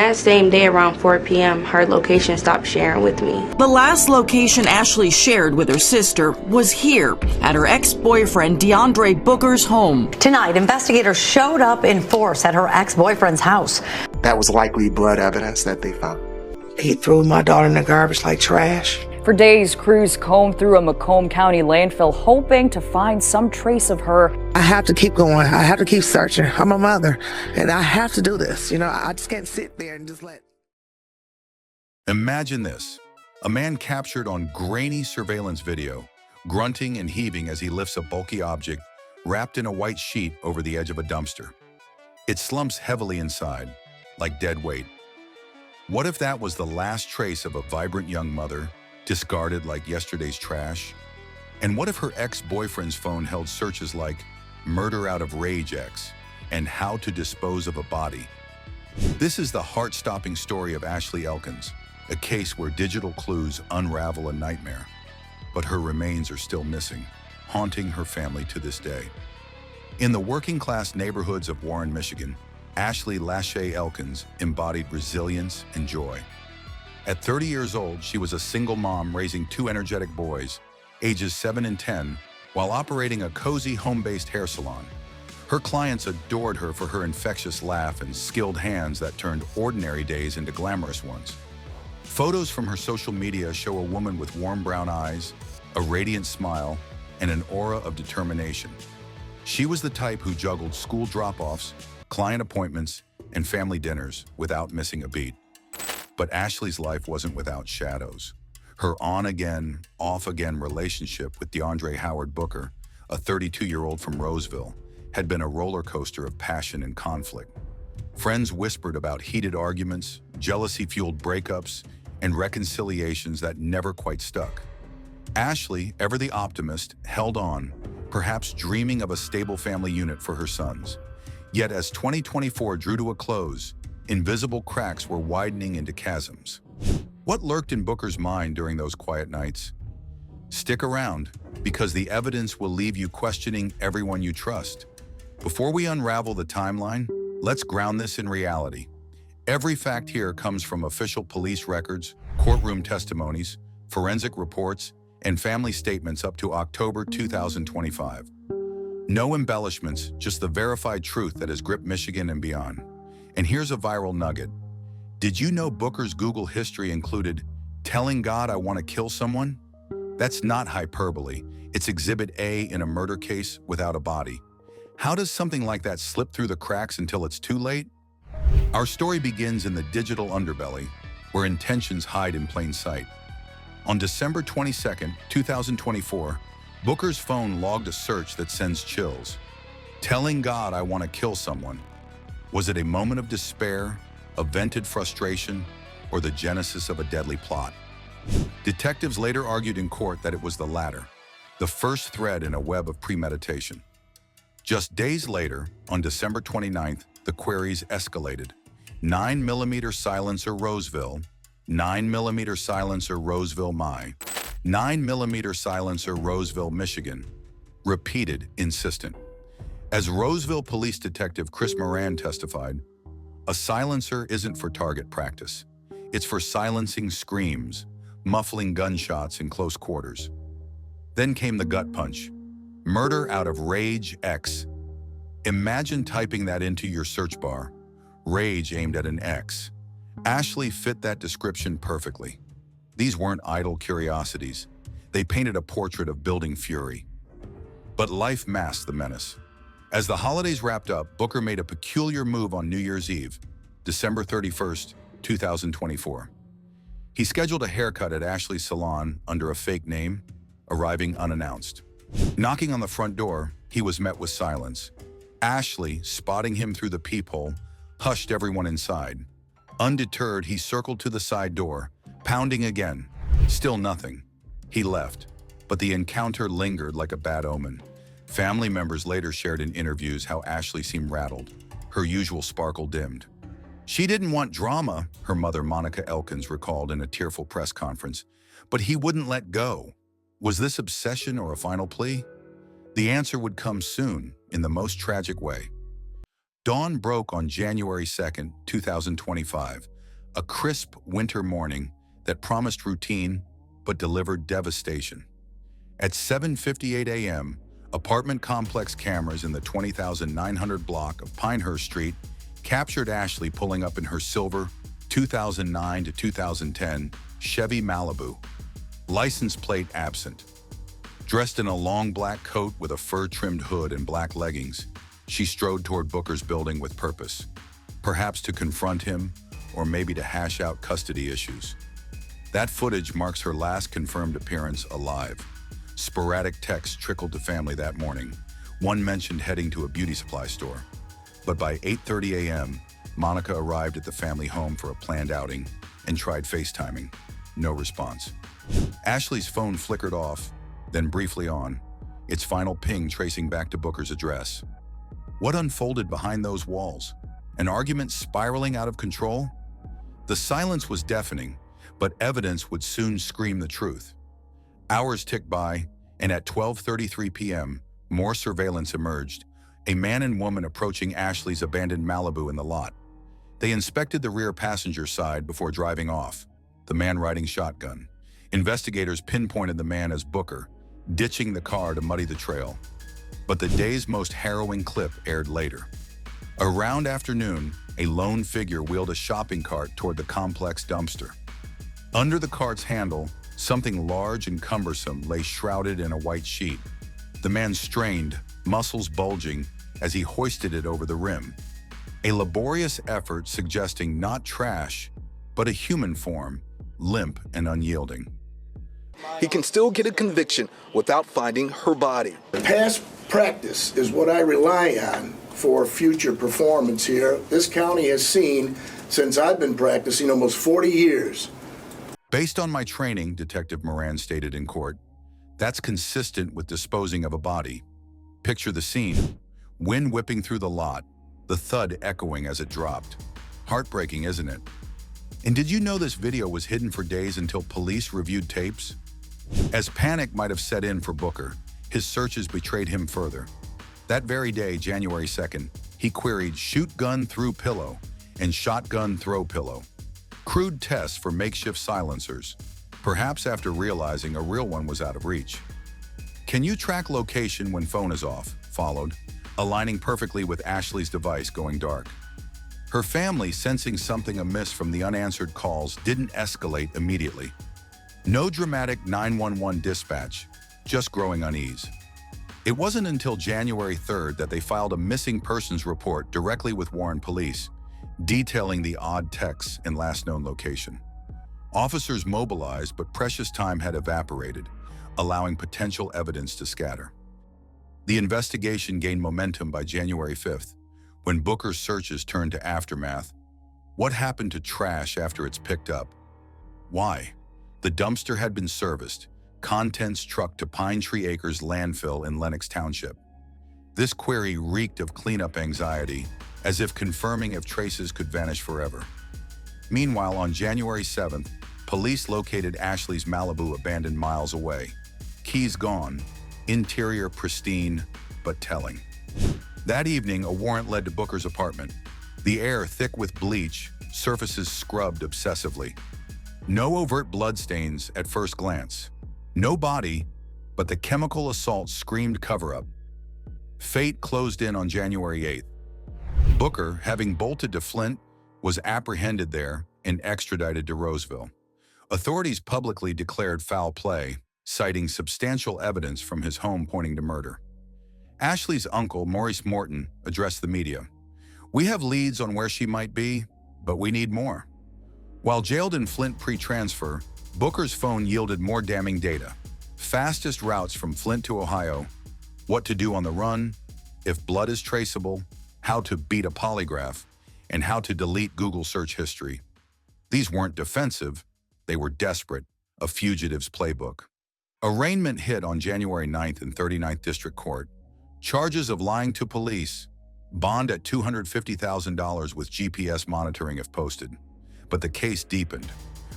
that same day around 4 p.m., her location stopped sharing with me. The last location Ashley shared with her sister was here at her ex-boyfriend DeAndre Booker's home. Tonight, investigators showed up in force at her ex-boyfriend's house. That was likely blood evidence that they found. He threw my daughter in the garbage like trash. For days, crews combed through a Macomb County landfill hoping to find some trace of her. I have to keep going. I have to keep searching. I'm a mother, and I have to do this. You know, I just can't sit there and just let. Imagine this. A man captured on grainy surveillance video, grunting and heaving as he lifts a bulky object wrapped in a white sheet over the edge of a dumpster. It slumps heavily inside, like dead weight. What if that was the last trace of a vibrant young mother, discarded like yesterday's trash? And what if her ex-boyfriend's phone held searches like murder out of rage X and how to dispose of a body? This is the heart-stopping story of Ashley Elkins, a case where digital clues unravel a nightmare. But her remains are still missing, haunting her family to this day. In the working-class neighborhoods of Warren, Michigan, Ashley Elkins embodied resilience and joy. At 30 years old, she was a single mom raising two energetic boys, ages 7 and 10, while operating a cozy home-based hair salon. Her clients adored her for her infectious laugh and skilled hands that turned ordinary days into glamorous ones. Photos from her social media show a woman with warm brown eyes, a radiant smile, and an aura of determination. She was the type who juggled school drop-offs, client appointments, and family dinners without missing a beat. But Ashley's life wasn't without shadows. Her on-again, off-again relationship with DeAndre Booker, a 32-year-old from Roseville, had been a roller coaster of passion and conflict. Friends whispered about heated arguments, jealousy-fueled breakups, and reconciliations that never quite stuck. Ashley, ever the optimist, held on, perhaps dreaming of a stable family unit for her sons. Yet as 2024 drew to a close, invisible cracks were widening into chasms. What lurked in Booker's mind during those quiet nights? Stick around, because the evidence will leave you questioning everyone you trust. Before we unravel the timeline, let's ground this in reality. Every fact here comes from official police records, courtroom testimonies, forensic reports, and family statements up to October 2025. No embellishments, just the verified truth that has gripped Michigan and beyond. And here's a viral nugget. Did you know Booker's Google history included telling God I want to kill someone? That's not hyperbole. It's Exhibit A in a murder case without a body. How does something like that slip through the cracks until it's too late? Our story begins in the digital underbelly, where intentions hide in plain sight. On December 22, 2024, Booker's phone logged a search that sends chills. Telling God I want to kill someone. Was it a moment of despair, a vented frustration, or the genesis of a deadly plot? Detectives later argued in court that it was the latter, the first thread in a web of premeditation. Just days later, on December 29th, the queries escalated. 9mm silencer Roseville, 9mm silencer Roseville, 9mm silencer Roseville, Michigan. Repeated, insistent. As Roseville Police Detective Chris Moran testified, a silencer isn't for target practice. It's for silencing screams, muffling gunshots in close quarters. Then came the gut punch. Murder out of rage X. Imagine typing that into your search bar. Rage aimed at an X. Ashley fit that description perfectly. These weren't idle curiosities. They painted a portrait of building fury. But life masked the menace. As the holidays wrapped up, Booker made a peculiar move on New Year's Eve, December 31st, 2024. He scheduled a haircut at Ashley's salon under a fake name, arriving unannounced. Knocking on the front door, he was met with silence. Ashley, spotting him through the peephole, hushed everyone inside. Undeterred, he circled to the side door, pounding again. Still nothing. He left, but the encounter lingered like a bad omen. Family members later shared in interviews how Ashley seemed rattled. Her usual sparkle dimmed. She didn't want drama, her mother Monica Elkins recalled in a tearful press conference, but he wouldn't let go. Was this obsession or a final plea? The answer would come soon, in the most tragic way. Dawn broke on January 2nd, 2025, A crisp winter morning that promised routine but delivered devastation. At 7:58 a.m., apartment complex cameras in the 20,900 block of Pinehurst Street captured Ashley pulling up in her silver 2009 to 2010 Chevy Malibu, license plate absent. Dressed in a long black coat with a fur-trimmed hood and black leggings, she strode toward Booker's building with purpose, perhaps to confront him or maybe to hash out custody issues. That footage marks her last confirmed appearance alive. Sporadic texts trickled to family that morning. One mentioned heading to a beauty supply store. But by 8:30 a.m., Monica arrived at the family home for a planned outing and tried FaceTiming. No response. Ashley's phone flickered off, then briefly on, its final ping tracing back to Booker's address. What unfolded behind those walls? An argument spiraling out of control? The silence was deafening, but evidence would soon scream the truth. Hours ticked by, and at 12:33 p.m., more surveillance emerged, a man and woman approaching Ashley's abandoned Malibu in the lot. They inspected the rear passenger side before driving off, the man riding shotgun. Investigators pinpointed the man as Booker, ditching the car to muddy the trail. But the day's most harrowing clip aired later. Around afternoon, a lone figure wheeled a shopping cart toward the complex dumpster. Under the cart's handle, something large and cumbersome lay shrouded in a white sheet. The man strained, muscles bulging, as he hoisted it over the rim. A laborious effort suggesting not trash, but a human form, limp and unyielding. He can still get a conviction without finding her body. Past practice is what I rely on for future performance here. This county has seen, since I've been practicing, almost 40 years. Based on my training, Detective Moran stated in court, that's consistent with disposing of a body. Picture the scene. Wind whipping through the lot, the thud echoing as it dropped. Heartbreaking, isn't it? And did you know this video was hidden for days until police reviewed tapes? As panic might have set in for Booker, his searches betrayed him further. That very day, January 2nd, he queried shoot gun through pillow and shotgun throw pillow. Crude tests for makeshift silencers, perhaps after realizing a real one was out of reach. Can you track location when phone is off? Followed, aligning perfectly with Ashley's device going dark. Her family, sensing something amiss from the unanswered calls, didn't escalate immediately. No dramatic 911 dispatch, just growing unease. It wasn't until January 3rd that they filed a missing persons report directly with Warren Police, detailing the odd texts and last known location. Officers mobilized, but precious time had evaporated, allowing potential evidence to scatter. The investigation gained momentum by January 5th, when Booker's searches turned to aftermath. What happened to trash after it's picked up? Why? The dumpster had been serviced, contents trucked to Pine Tree Acres landfill in Lenox Township. This query reeked of cleanup anxiety, as if confirming if traces could vanish forever. Meanwhile, on January 7th, police located Ashley's Malibu abandoned miles away. Keys gone, interior pristine, but telling. That evening, a warrant led to Booker's apartment. The air thick with bleach, surfaces scrubbed obsessively. No overt bloodstains at first glance. No body, but the chemical assault screamed cover-up. Fate closed in on January 8th. Booker, having bolted to Flint, was apprehended there and extradited to Roseville. Authorities publicly declared foul play, citing substantial evidence from his home pointing to murder. Ashley's uncle, Maurice Morton, addressed the media. "We have leads on where she might be, but we need more." While jailed in Flint pre-transfer, Booker's phone yielded more damning data. Fastest routes from Flint to Ohio, what to do on the run, if blood is traceable, how to beat a polygraph, and how to delete Google search history. These weren't defensive, they were desperate, a fugitive's playbook. Arraignment hit on January 9th in 39th District Court. Charges of lying to police, bond at $250,000 with GPS monitoring if posted. But the case deepened.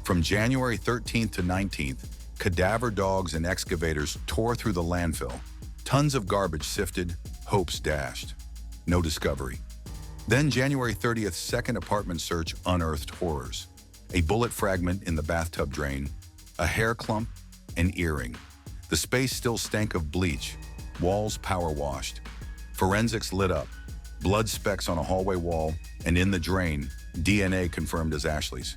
From January 13th to 19th, cadaver dogs and excavators tore through the landfill. Tons of garbage sifted, hopes dashed. No discovery. Then January 30th, second apartment search unearthed horrors. a bullet fragment in the bathtub drain, a hair clump, an earring. The space still stank of bleach, walls power washed. Forensics lit up, blood specks on a hallway wall, and in the drain, DNA confirmed as Ashley's.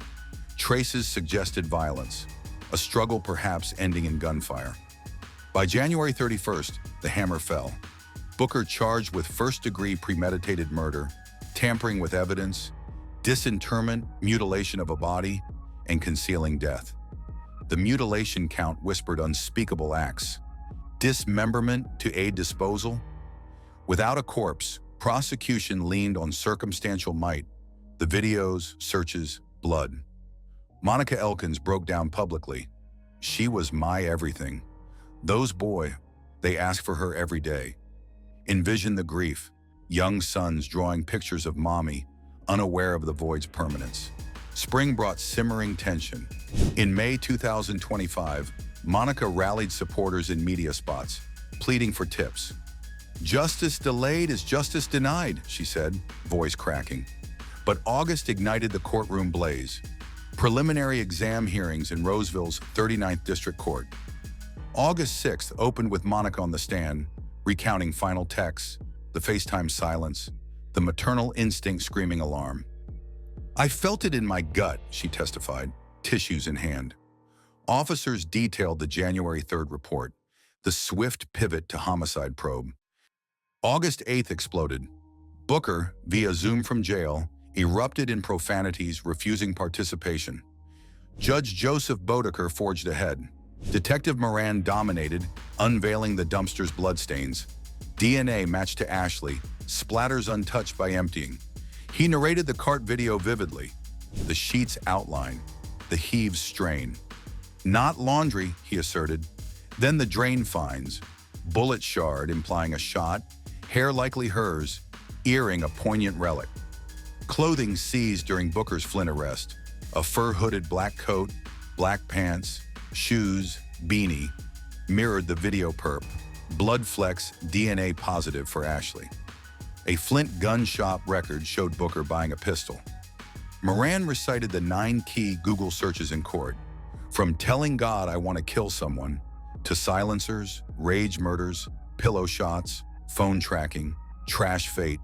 Traces suggested violence, a struggle perhaps ending in gunfire. By January 31st, the hammer fell. Booker charged with first-degree premeditated murder, tampering with evidence, disinterment, mutilation of a body, and concealing death. The mutilation count whispered unspeakable acts. Dismemberment to aid disposal? Without a corpse, prosecution leaned on circumstantial might. The videos, searches, blood. Monica Elkins broke down publicly. She was my everything. Those boys, they asked for her every day. Envision the grief. Young sons drawing pictures of mommy, unaware of the void's permanence. Spring brought simmering tension. In May 2025, Monica rallied supporters in media spots, pleading for tips. "Justice delayed is justice denied," she said, voice cracking. But August ignited the courtroom blaze. Preliminary exam hearings in Roseville's 39th District Court. August 6th opened with Monica on the stand, recounting final texts, the FaceTime silence, the maternal instinct screaming alarm. "I felt it in my gut," she testified, tissues in hand. Officers detailed the January 3rd report, the swift pivot to homicide probe. August 8th exploded. Booker, via Zoom from jail, erupted in profanities, refusing participation. Judge Joseph Bodeker forged ahead. Detective Moran dominated, unveiling the dumpster's bloodstains. DNA matched to Ashley, splatters untouched by emptying. He narrated the cart video vividly. The sheets outline, the heaves strain. "Not laundry," he asserted. Then the drain finds. Bullet shard implying a shot, hair likely hers, earring a poignant relic. Clothing seized during Booker's Flint arrest. A fur-hooded black coat, black pants, shoes, beanie, mirrored the video perp. Blood flecks, DNA positive for Ashley. A Flint gun shop record showed Booker buying a pistol. Moran recited the 9 key Google searches in court. From telling God I want to kill someone, to silencers, rage murders, pillow shots, phone tracking, trash fate,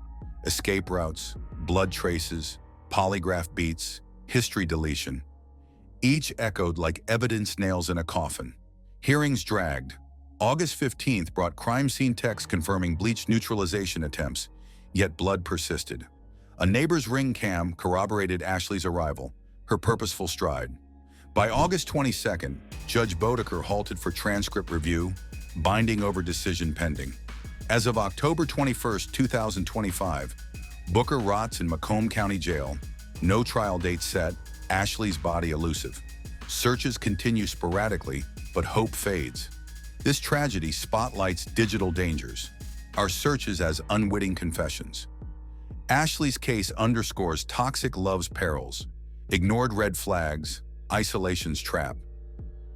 escape routes, blood traces, polygraph beats, history deletion. Each echoed like evidence nails in a coffin. Hearings dragged. August 15th brought crime scene texts confirming bleach neutralization attempts, yet blood persisted. A neighbor's ring cam corroborated Ashley's arrival, her purposeful stride. By August 22nd, Judge Bodeker halted for transcript review, binding over decision pending. As of October 21st, 2025, Booker rots in Macomb County Jail. No trial date set, Ashley's body elusive. Searches continue sporadically, but hope fades. This tragedy spotlights digital dangers, our searches as unwitting confessions. Ashley's case underscores toxic love's perils, ignored red flags, isolation's trap.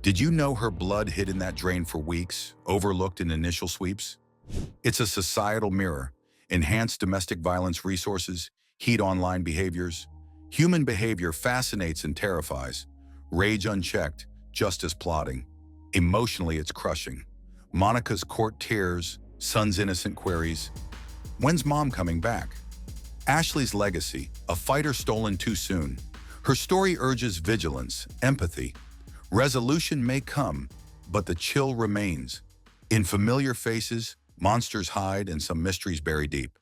Did you know her blood hid in that drain for weeks, overlooked in initial sweeps? It's a societal mirror. Enhanced domestic violence resources, heat online behaviors. Human behavior fascinates and terrifies. Rage unchecked, justice plotting. Emotionally, it's crushing. Monica's court tears, son's innocent queries. When's mom coming back? Ashley's legacy, a fighter stolen too soon. Her story urges vigilance, empathy. Resolution may come, but the chill remains. In familiar faces, monsters hide and some mysteries bury deep.